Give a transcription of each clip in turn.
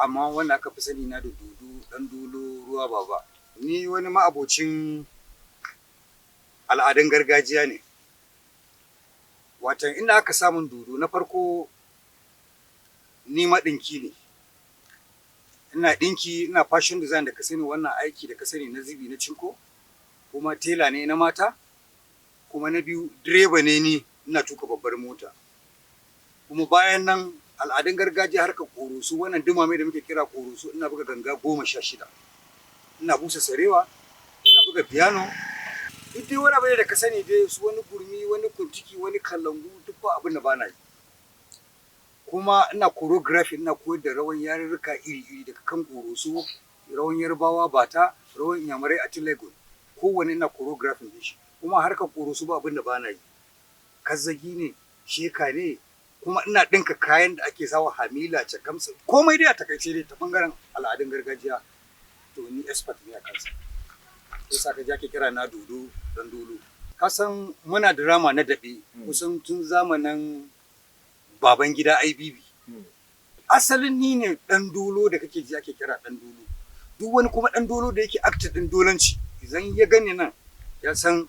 amma wanda aka fi sani na da Dodo ɗan dolo ruwa baba. Ni wani ma'abocin al'adun gargajiya ne. Watan inda aka samun dodo na farko ni maɗinki ne. Ina ɗinki, ina fashion design da ka sani, wannan aiki da ka sani na zubi na cinko, kuma tela ne na mata, kuma na biyu direba ne ni, ina tuka babbar mota. Kuma bayan nan al'adun gargajiya harkar ƙoroso, wannan dumame da muke kira ƙoroso, ina buga ganga 16. Ina busa sarewa, ina buga piano. Duk dai wani abu da ka sani dai su wani gurmi, wani kuntiki, wani kalangu, duk ba abin da ba na yi. Kuma ina choreography, ina koyar da rawan yarurruka iri-iri daga kan ƙoroso, rawan Yarbawa, bata, rawan Inyamurai a Tilegon. Kowanne ina choreography da shi. Kuma harkar ƙoroso ba abin da ba na yi. Kazzagi ne, sheka ne, kuma ina ɗinka kayan da ake sawa hamila, cakamsa, komai dai a takaice dai ta ɓangaren al'adun gargajiya. To ni expert ne a kansa. Sai sa ka ji ake kira na Dodo ɗan dolo. Ka san muna drama na daɓe kusan tun zamanin Babangida IBB. Asalin ni ne ɗan dolo da kake ji ake kira ɗan dolo. Duk wani kuma ɗan dolo da yake actor ɗin dolanci, idan ya gani nan ya san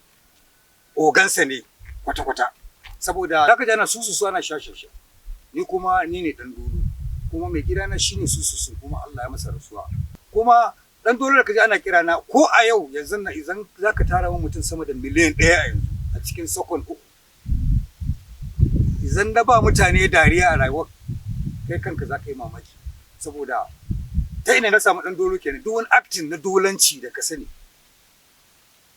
ogansa ne kwata-kwata. Saboda zaka ji ana sususu ana shashasha. Ni kuma ni ne ɗan dolo. Kuma mai gidana shine sususu, kuma Allah ya masa rasuwa. Kuma ɗan dolo da kaji ana kira na ko a yau yanzu na idan zaka tara wa mutum sama da miliyan 1 a yanzu a cikin sakon 3. Idan na ba mutane dariya a rayuwar kai kanka za ka yi mamaki. Saboda ta ina na samu ɗan dolo kenan, duk wani acting na dolanci da ka sani.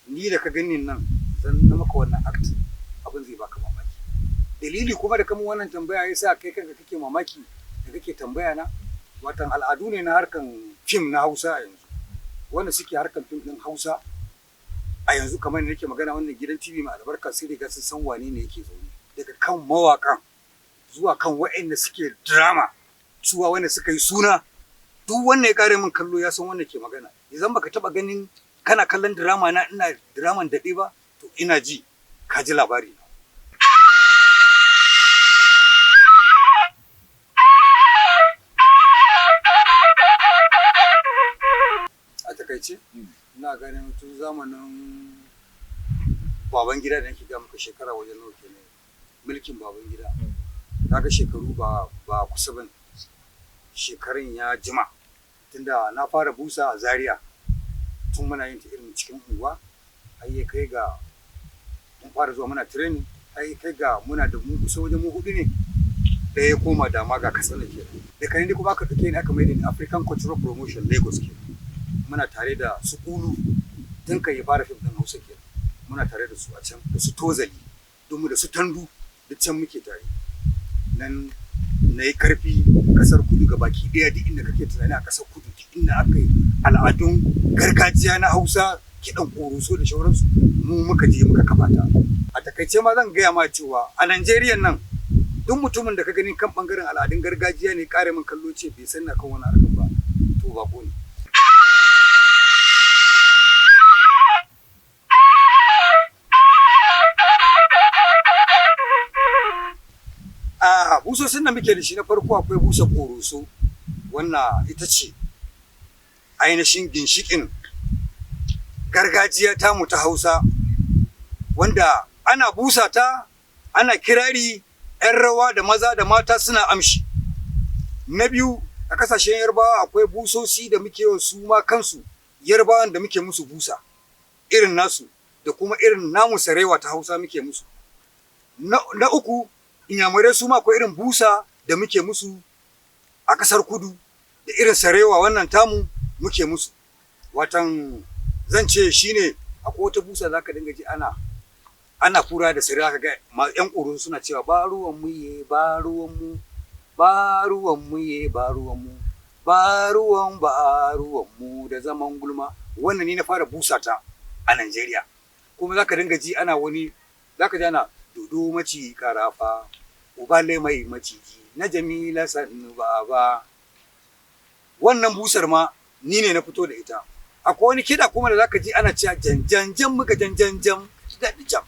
Ni da ka gani nan zan na maka wannan acting abin zai baka mamaki. Dalili kuma da kamun wannan tambaya yasa kai kanka kake mamaki da kake tambaya na, watan al'adu ne na harkan fim na Hausa a yanzu. Wanda suke harkan fim ɗin Hausa a yanzu kamar da nake magana, wannan gidan TV mai albarka sai riga sun san wane ne yake zaune. Daga kan mawaƙan zuwa kan waɗanda suke drama, suwa wanda suka yi suna, duk wanda ya kare min kallo ya san wanda ke magana. Idan baka taɓa ganin kana kallon drama na ina draman daɗe ba, to ina ji ka ji labari na. A takaice ina ganin tun zamanin Babangida da nake ga maka shekara wajen nawa kenan, mulkin Babangida. Kaga shekaru ba kusa bane. Shekarun ya jima. Tunda na fara busa a Zaria tun muna yin ta irin cikin unguwa, har ya kai ga mun fara zuwa muna training, har ya kai ga muna da mu kusa wajen mu 4 ne. Ɗaya ya koma Dama ga Katsina kenan. Da kan kuma aka ɗauke ni aka mai da ni African Cultural Promotion Lagos kenan. Muna tare da su Kulu tun kan ya fara fim ɗin Hausa kenan. Muna tare da su a can, da su Tozali, domin da su Tandu, duk can muke tare. Nan na yi karfi ƙasar Kudu ga baki ɗaya, duk inda kake tunani a ƙasar Kudu, duk inda aka yi al'adun gargajiya na Hausa, kiɗan ƙoroso da shauransu, mu muka je muka kafa ta. A takaice ma zan gaya ma cewa a Najeriya nan duk mutumin da ka gani kan ɓangaren al'adun gargajiya ne ƙare min kallo ce bai san na kan wani harkar ba, to bako ne. Busosin da muke da shi na farko akwai busa ƙoroso, wannan ita ce ainihin ginshiƙin gargajiya tamu ta Hausa, wanda ana busa ta, ana kirari, 'yan rawa da maza da mata suna amshi. Na biyu, a ƙasashen Yarbawa akwai busosi da muke wa su ma kansu Yarbawan da muke musu busa irin nasu, da kuma irin namu sarewa ta Hausa muke musu. Na uku, Inyamurai su ma akwai irin busa da muke musu a ƙasar Kudu, da irin sarewa wannan tamu muke musu. Watan zan ce shine akwai wata busa za ka dinga ji ana fura da sarewa, ka ga ƴan ƙoroso suna cewa ba ruwan mu ye ba ruwan mu, ba ruwan mu ye ba ruwan mu, ba ruwan mu da zaman gulma. Wannan ni na fara busa ta a Najeriya. Kuma za ka dinga ji ana wani, za ka ji ana Dodo maci karafa, ubale mai maciji, na Jamila sannu baba. Wannan busar ma ni ne na fito da ita. Akwai wani kiɗa kuma da zaka ji ana cewa janjanjan muka janjanjan, daɗi jam,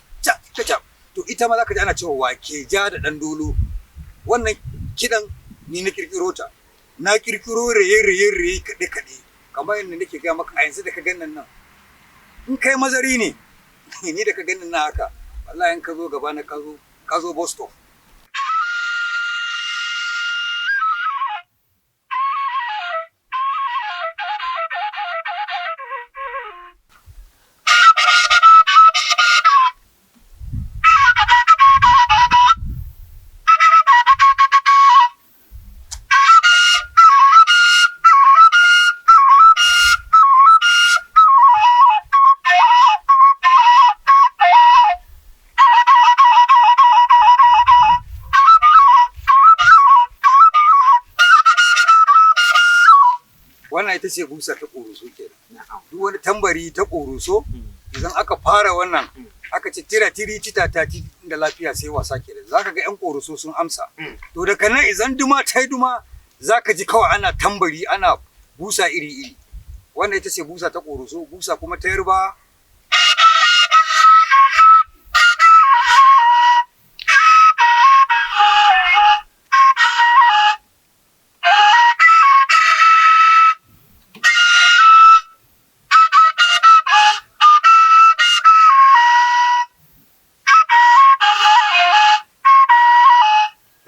jam. To ita ma zaka ji ana cewa wake ja da ɗan dolo. Wannan kiɗan ni na ƙirƙiro ta. na kirkiro raye kaɗe kamar yadda nake ga maka a yanzu da ka ganin nan in kai mazari ne ni da ka ganin nan haka wallahi in ka zo gaba na ka zo Boston. Wannan ita ce busa ta ƙoroso kenan. Duk wani tambari ta ƙoroso idan aka fara wannan aka ce tira tiri cita ta ci da lafiya sai wasa kenan. Zaka ga 'yan ƙoroso sun amsa. To daga nan idan duma ta yi duma zaka ji kawai ana tambari ana busa iri. Wannan ita ce busa ta ƙoroso, busa kuma ta yarba.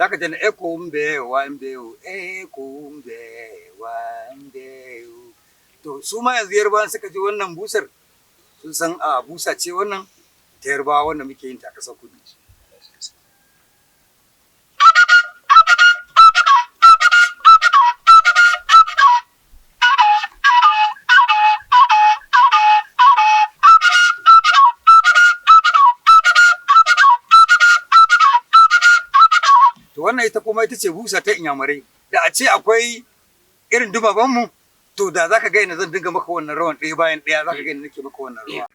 Zaka ji na ekombe wambeu ekombe wambeu. To su ma yanzu yarbawan suka ji wannan busar sun san a busa ce wannan ta yarbawa wanda muke yin ta a ƙasar kudu. Wannan ita kuma ita ce busa ta inyamurai da a ce akwai irin dubabanmu to da zaka ga ina zan dinga maka wannan rawan ɗaya bayan ɗaya zaka ga ina nake maka wannan rawa.